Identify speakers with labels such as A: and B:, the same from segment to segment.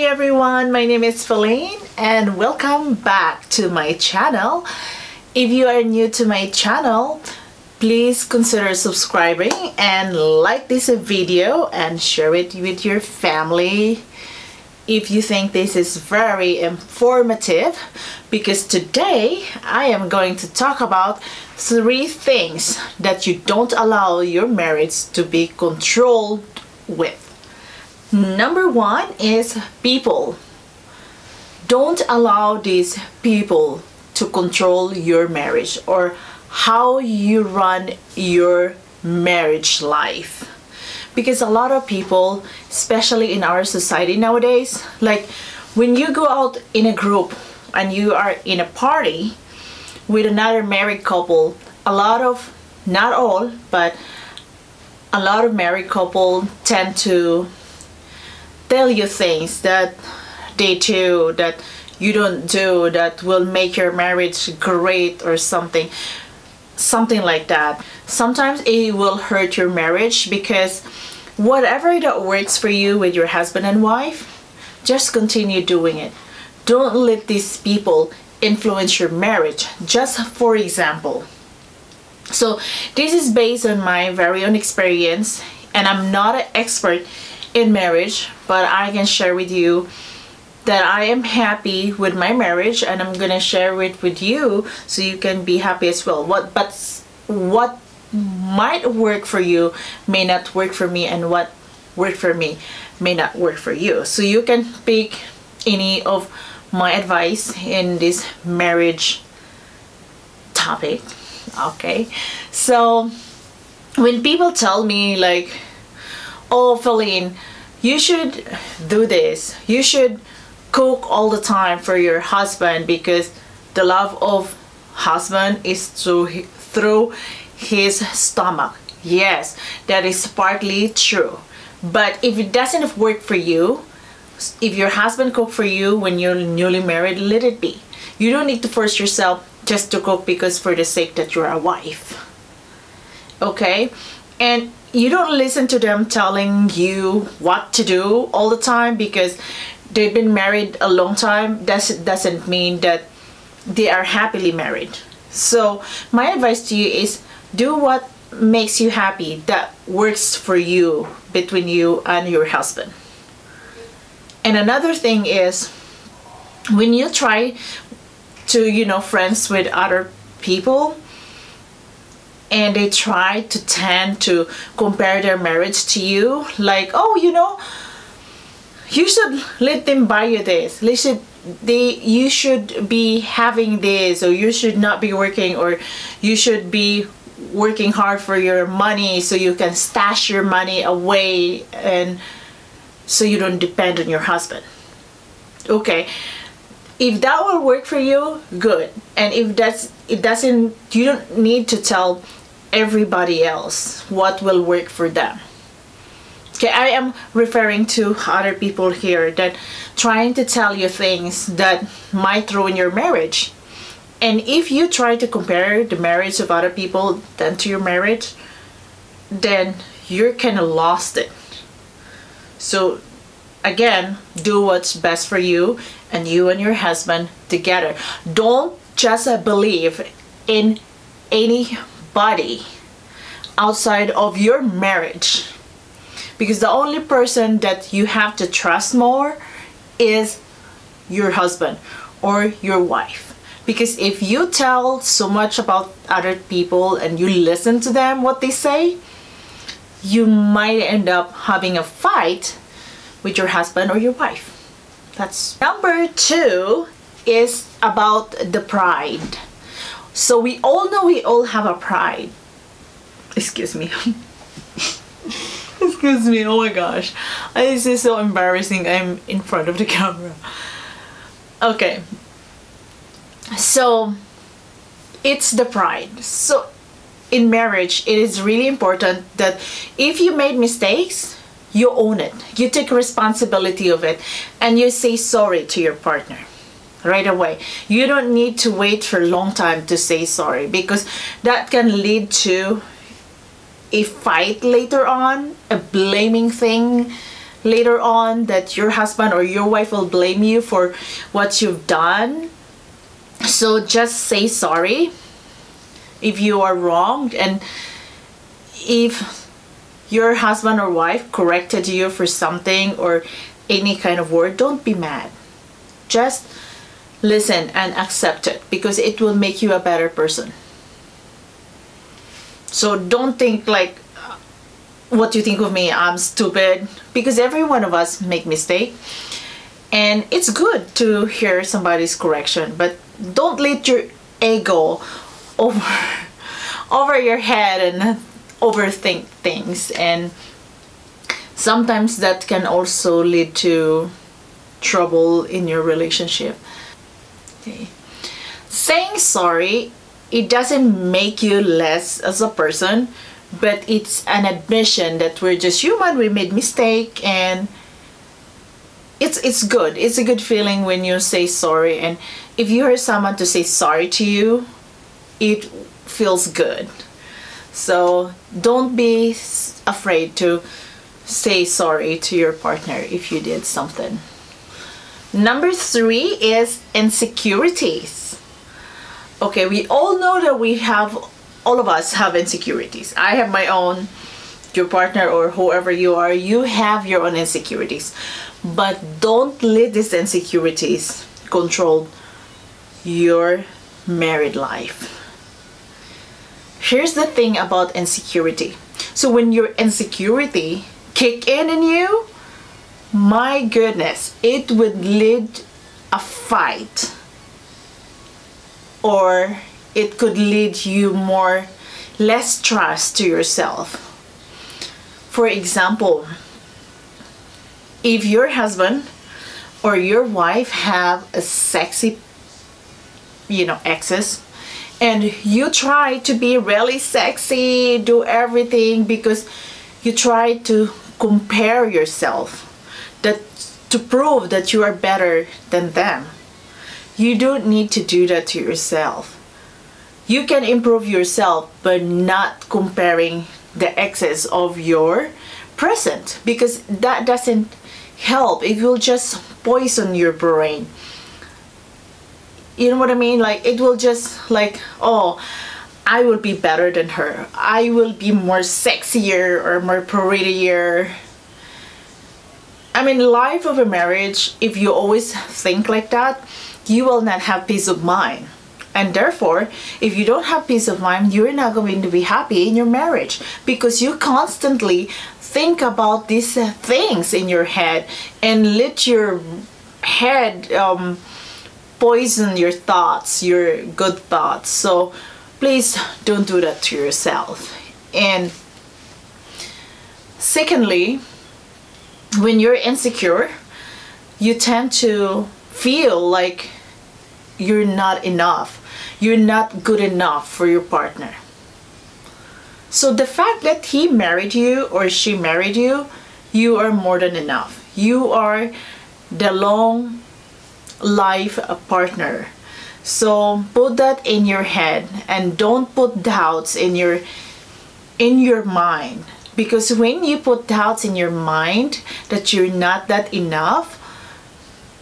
A: everyone, my name is Feline and welcome back to my channel. If you are new to my channel, please consider subscribing and like this video and share it with your family if you think this is very informative, because today I am going to talk about 3 things that you don't allow your marriage to be controlled with. Number 1 is people. Don't allow these people to control your marriage or how you run your marriage life. Because a lot of people, especially in our society nowadays, like when you go out in a group and you are in a party with another married couple, a lot of, not all, but a lot of married couple tend to tell you things that they do that you don't do that will make your marriage great or something like that. Sometimes it will hurt your marriage, because whatever that works for you with your husband and wife, just continue doing it. Don't let these people influence your marriage. Just for example, so this is based on my very own experience, and I'm not an expert in marriage, but I can share with you that I am happy with my marriage, and I'm gonna share it with you so you can be happy as well. What might work for you may not work for me, and what worked for me may not work for you. So you can pick any of my advice in this marriage topic. Okay, so when people tell me like, oh Feline, you should do this, you should cook all the time for your husband because the love of husband is through his stomach. Yes, that is partly true, but if it doesn't work for you, if your husband cook for you when you're newly married, let it be. You don't need to force yourself just to cook because for the sake that you're a wife. Okay, and you don't listen to them telling you what to do all the time because they've been married a long time. Doesn't mean that they are happily married. So my advice to you is do what makes you happy, that works for you, between you and your husband. And another thing is, when you try to, friends with other people, and they try to tend to compare their marriage to you, like, oh, you should let them buy you this, you should be having this, or you should not be working, or you should be working hard for your money so you can stash your money away and so you don't depend on your husband. Okay, if that will work for you, good. And if it doesn't, you don't need to tell everybody else what will work for them. Okay, I am referring to other people here that trying to tell you things that might ruin your marriage. And if you try to compare the marriage of other people than to your marriage, then you're kind of lost it. So again, do what's best for you and your husband together. Don't just believe in anybody outside of your marriage, because the only person that you have to trust more is your husband or your wife. Because if you tell so much about other people and you listen to them, what they say, you might end up having a fight with your husband or your wife. That's number 2 is about the pride. So we all know we all have a pride. Excuse me. Excuse me, oh my gosh. This is so embarrassing. I'm in front of the camera. Okay. So it's the pride. So in marriage, it is really important that if you made mistakes, you own it. You take responsibility of it and you say sorry to your partner right away. You don't need to wait for a long time to say sorry, because that can lead to a fight later on, a blaming thing later on that your husband or your wife will blame you for what you've done. So just say sorry if you are wronged, and if your husband or wife corrected you for something or any kind of word, don't be mad. Just listen and accept it, because it will make you a better person. So don't think like, what do you think of me? I'm stupid. Because every one of us make mistake, and it's good to hear somebody's correction, but don't let your ego over your head and overthink things, and sometimes that can also lead to trouble in your relationship. Okay. Saying sorry, it doesn't make you less as a person, but it's an admission that we're just human, we made mistake, and it's good. It's a good feeling when you say sorry, and if you hear someone to say sorry to you, it feels good. So don't be afraid to say sorry to your partner if you did something. Number 3 is insecurities. Okay, we all know that all of us have insecurities. I have my own, your partner or whoever you are, you have your own insecurities. But don't let these insecurities control your married life. Here's the thing about insecurity. So when your insecurity kick in you, my goodness, it would lead a fight, or it could lead you less trust to yourself. For example, if your husband or your wife have a sexy, exes, and you try to be really sexy, do everything because you try to compare yourself, that to prove that you are better than them. You don't need to do that to yourself. You can improve yourself, but not comparing the excess of your present, because that doesn't help. It will just poison your brain. You know what I mean? Like, it will just like, oh, I will be better than her. I will be more sexier or more prettier. I mean, life of a marriage, if you always think like that, you will not have peace of mind. And therefore, if you don't have peace of mind, you're not going to be happy in your marriage, because you constantly think about these things in your head and let your head poison your thoughts, your good thoughts. So please don't do that to yourself. And secondly, when you're insecure, you tend to feel like you're not enough. You're not good enough for your partner. So the fact that he married you or she married you, you are more than enough. You are the long life partner. So put that in your head, and don't put doubts in your mind, because when you put doubts in your mind that you're not that enough,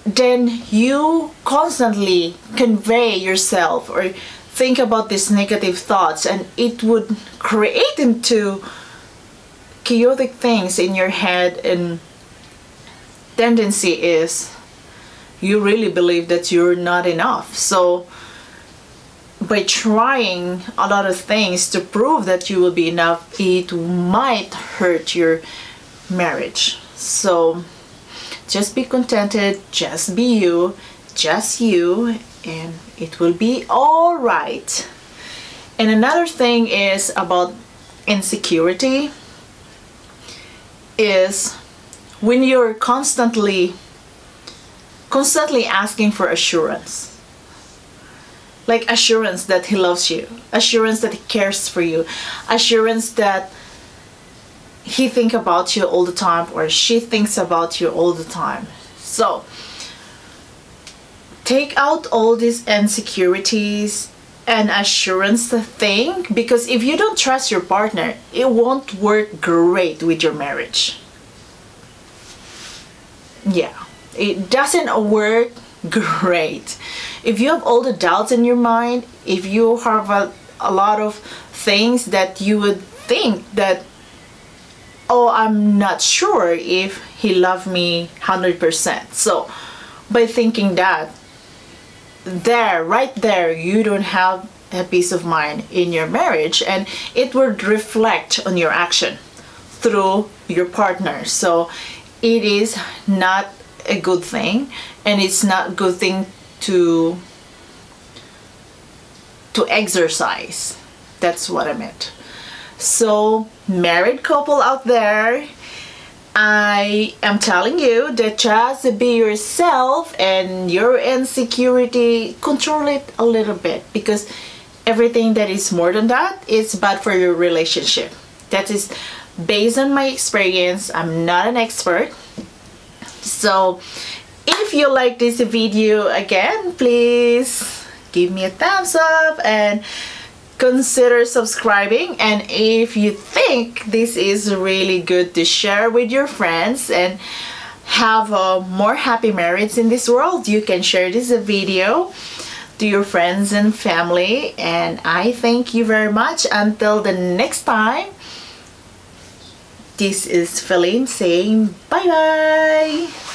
A: then you constantly convey yourself or think about these negative thoughts, and it would create into chaotic things in your head. And tendency is you really believe that you're not enough. So by trying a lot of things to prove that you will be enough, it might hurt your marriage. So just be contented, just be you, just you, and it will be all right. And another thing is about insecurity is when you're constantly asking for assurance. Like assurance that he loves you, assurance that he cares for you, assurance that he thinks about you all the time, or she thinks about you all the time. So take out all these insecurities and assurance thing, because if you don't trust your partner, it won't work great with your marriage. yeah, it doesn't work great. If you have all the doubts in your mind, if you have a lot of things that you would think that, oh, I'm not sure if he loved me 100%. So by thinking that, right there, you don't have a peace of mind in your marriage, and it would reflect on your action through your partner. So it is not a good thing, and it's not a good thing to exercise. That's what I meant. So married couple out there, I am telling you that just be yourself, and your insecurity, control it a little bit, because everything that is more than that is bad for your relationship. That is based on my experience. I'm not an expert. So if you like this video, again, please give me a thumbs up and consider subscribing. And if you think this is really good to share with your friends and have a more happy marriage in this world, you can share this video to your friends and family. And I thank you very much. Until the next time, this is Feline saying bye bye.